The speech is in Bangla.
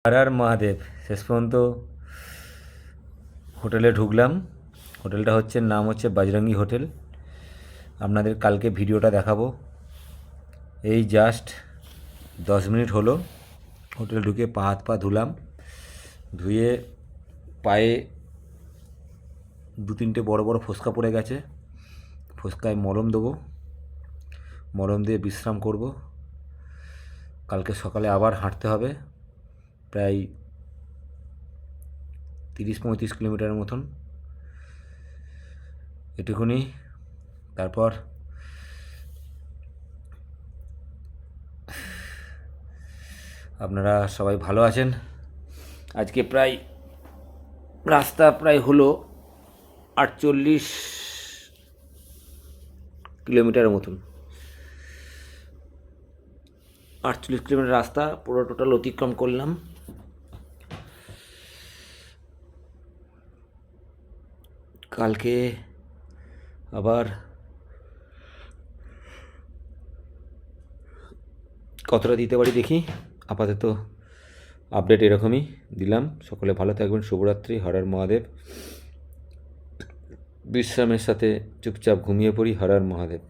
হর হর মহাদেব। শেষ পর্যন্ত হোটেলে ঢুকলাম। হোটেলটা নাম হচ্ছে বজরঙ্গি হোটেল। আপনাদের কালকে ভিডিওটা দেখাবো। এই জাস্ট 10 মিনিট হলো হোটেলে ঢুকে পা হাত পা ধুলাম। ধুয়ে পায়ে 2-3টে বড় বড় ফোস্কা পড়ে গেছে। ফোস্কায় মলম দেবো, মলম দিয়ে বিশ্রাম করব। কালকে সকালে আবার হাঁটতে হবে, প্রায় 30-35 কিলোমিটারের মতন। এটুকুনি। তারপর আপনারা সবাই ভালো আছেন? আজকে প্রায় রাস্তা প্রায় হলো 48 কিলোমিটারের মতন। 48 কিলোমিটার রাস্তা পুরো টোটাল অতিক্রম করলাম। কালকে আবার কতটা দিতে পারি দেখি। আপাতত আপডেট এরকমই দিলাম। সকলে ভালো থাকবেন। শুভরাত্রি। হর হর মহাদেব। বিশ্রামের সাথে চুপচাপ ঘুমিয়ে পড়ি। হর হর মহাদেব।